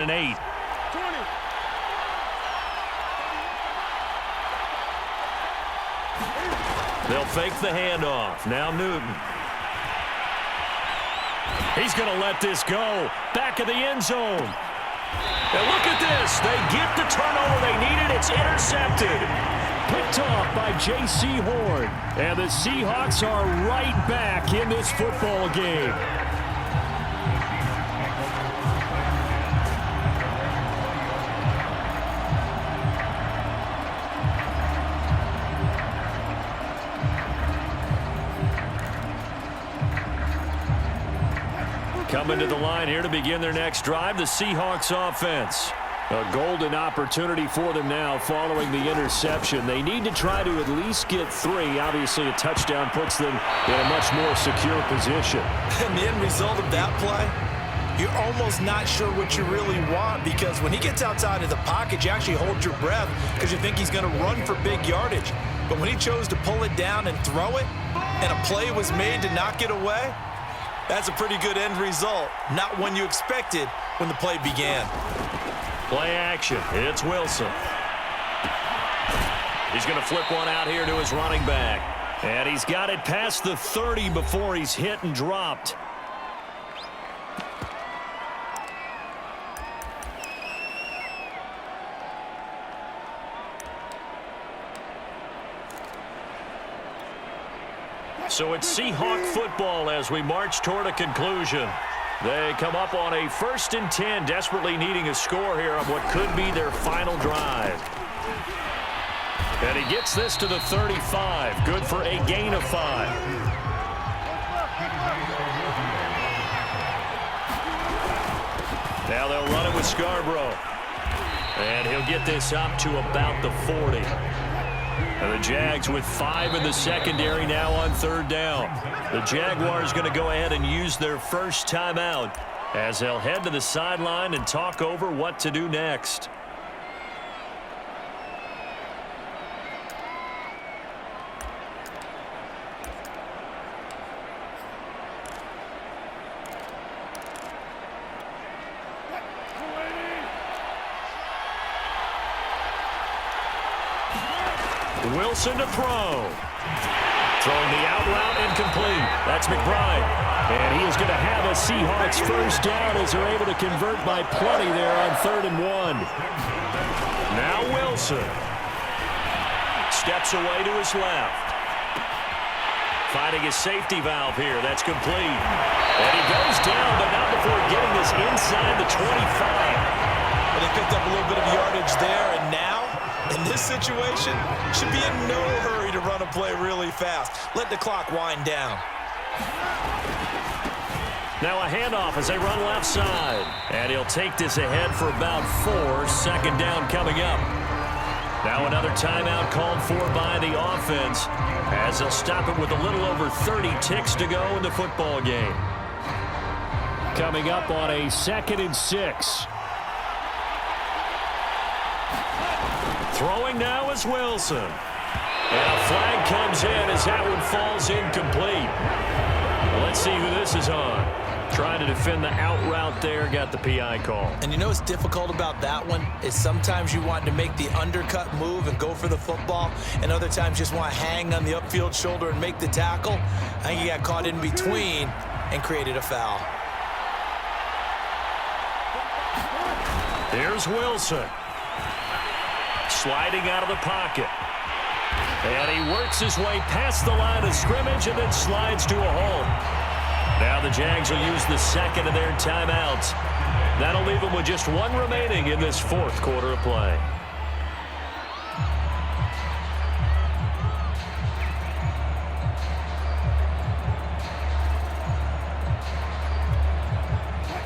and 8. 20. They'll fake the handoff. Now Newton. He's going to let this go. Back of the end zone. And look at this. They get the turnover they needed. It's intercepted. Picked off by J.C. Horn. And the Seahawks are right back in this football game. Coming to the line here to begin their next drive, the Seahawks offense. A golden opportunity for them now following the interception. They need to try to at least get 3. Obviously, a touchdown puts them in a much more secure position. And the end result of that play, you're almost not sure what you really want, because when he gets outside of the pocket, you actually hold your breath because you think he's going to run for big yardage. But when he chose to pull it down and throw it, and a play was made to knock it away, that's a pretty good end result. Not one you expected when the play began. Play action. It's Wilson. He's going to flip one out here to his running back. And he's got it past the 30 before he's hit and dropped. So it's Seahawk football as we march toward a conclusion. They come up on a 1st and 10, desperately needing a score here on what could be their final drive. And he gets this to the 35. Good for a gain of 5. Now they'll run it with Scarborough. And he'll get this up to about the 40. And the Jags with 5 in the secondary now on 3rd down. The Jaguars going to go ahead and use their first timeout as they'll head to the sideline and talk over what to do next. Wilson to throw. Throwing the out route incomplete. That's McBride. And he is going to have a Seahawks first down as they're able to convert by plenty there on 3rd and 1. Now Wilson. Steps away to his left. Finding his safety valve here. That's complete. And he goes down, but not before getting this inside the 25. Well, they picked up a little bit of yardage there, and now, in this situation, should be in no hurry to run a play really fast. Let the clock wind down. Now a handoff as they run left side. And he'll take this ahead for about 4. 2nd down coming up. Now another timeout called for by the offense as they'll stop it with a little over 30 ticks to go in the football game. Coming up on a 2nd and 6. Throwing now is Wilson. And a flag comes in as that one falls incomplete. Well, let's see who this is on. Trying to defend the out route there, got the PI call. And you know what's difficult about that one is sometimes you want to make the undercut move and go for the football, and other times just want to hang on the upfield shoulder and make the tackle. I think he got caught in between and created a foul. Here's Wilson. Sliding out of the pocket. And he works his way past the line of scrimmage and then slides to a halt. Now the Jags will use the 2nd of their timeouts. That'll leave them with just 1 remaining in this 4th quarter of play.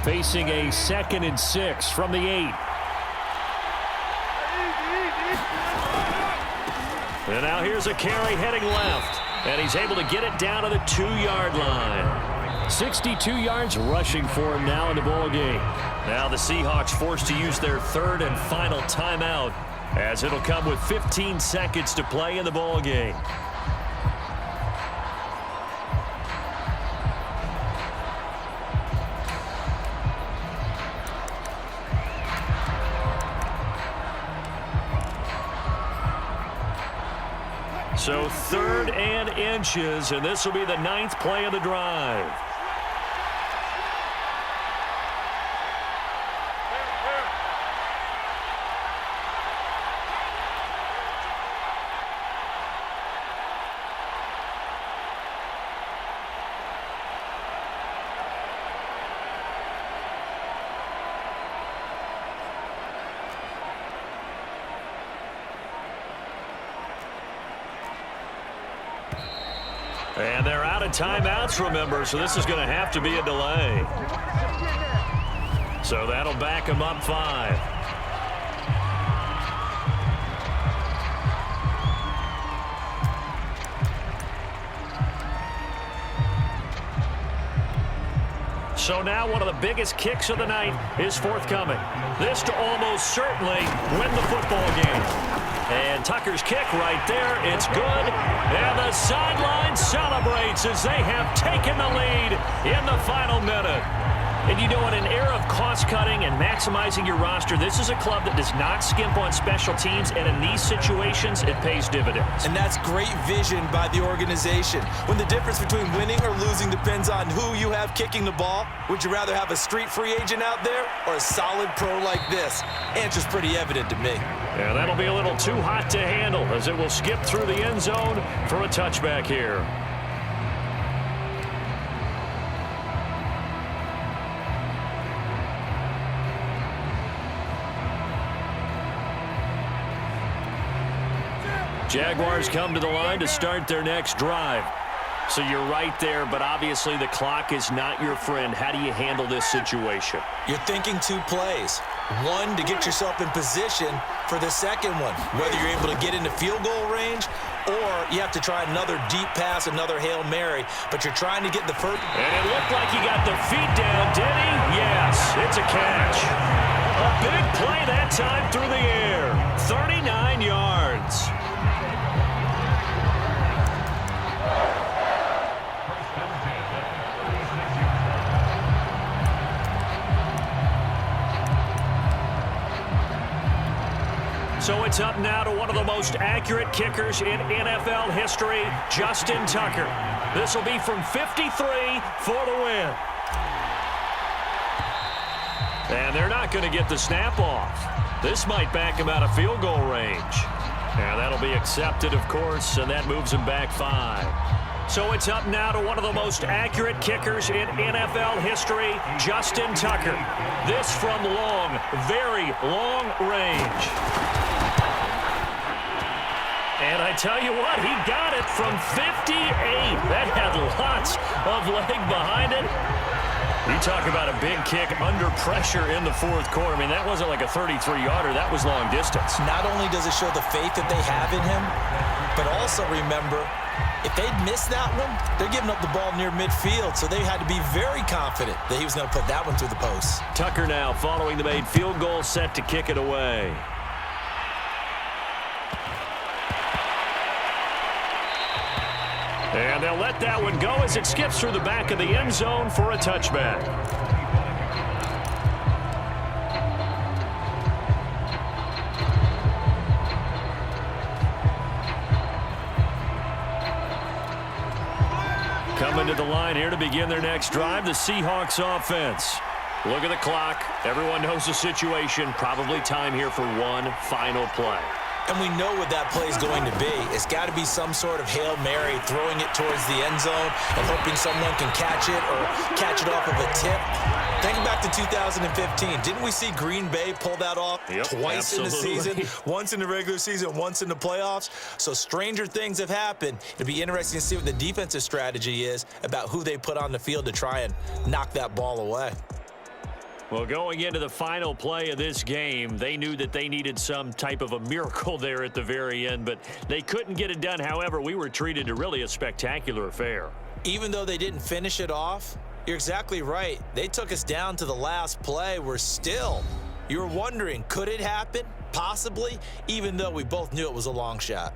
Facing a 2nd and 6 from the 8. And now here's a carry heading left. And he's able to get it down to the 2-yard line. 62 yards rushing for him now in the ball game. Now the Seahawks forced to use their 3rd and final timeout as it'll come with 15 seconds to play in the ball game. So 3rd and inches, and this will be the 9th play of the drive. And they're out of timeouts, remember, so this is going to have to be a delay. So that'll back them up 5. So now one of the biggest kicks of the night is forthcoming. This to almost certainly win the football game. And Tucker's kick right there, it's good. And the sideline celebrates as they have taken the lead in the final minute. And you know, in an era of cost-cutting and maximizing your roster, this is a club that does not skimp on special teams, and in these situations, it pays dividends. And that's great vision by the organization. When the difference between winning or losing depends on who you have kicking the ball, would you rather have a street free agent out there or a solid pro like this? Answer's pretty evident to me. Yeah, that'll be a little too hot to handle as it will skip through the end zone for a touchback here. Jaguars come to the line to start their next drive. So you're right there, but obviously the clock is not your friend. How do you handle this situation? You're thinking 2 plays. One, to get yourself in position for the second one, whether you're able to get into field goal range or you have to try another deep pass, another Hail Mary, but you're trying to get the first. And it looked like he got the feet down, did he? Yes, it's a catch. A big play that time through the air. 39 yards. So it's up now to one of the most accurate kickers in NFL history, Justin Tucker. This will be from 53 for the win. And they're not going to get the snap off. This might back him out of field goal range. And that'll be accepted, of course, and that moves him back 5. So it's up now to one of the most accurate kickers in NFL history, Justin Tucker. This from long, very long range. And I tell you what, he got it from 58. That had lots of leg behind it. You talk about a big kick under pressure in the 4th quarter. I mean, that wasn't like a 33-yarder. That was long distance. Not only does it show the faith that they have in him, but also remember, if they'd missed that one, they're giving up the ball near midfield, so they had to be very confident that he was going to put that one through the post. Tucker now following the made field goal, set to kick it away. And they'll let that one go as it skips through the back of the end zone for a touchback. Coming to the line here to begin their next drive, the Seahawks offense. Look at the clock. Everyone knows the situation. Probably time here for one final play. And we know what that play is going to be. It's got to be some sort of Hail Mary, throwing it towards the end zone and hoping someone can catch it or catch it off of a tip. Think back to 2015. Didn't we see Green Bay pull that off twice in the season? Once in the regular season, once in the playoffs. So stranger things have happened. It'll be interesting to see what the defensive strategy is about who they put on the field to try and knock that ball away. Well, going into the final play of this game, they knew that they needed some type of a miracle there at the very end, but they couldn't get it done. However, we were treated to really a spectacular affair. Even though they didn't finish it off, you're exactly right. They took us down to the last play. You were wondering, could it happen? Possibly, even though we both knew it was a long shot.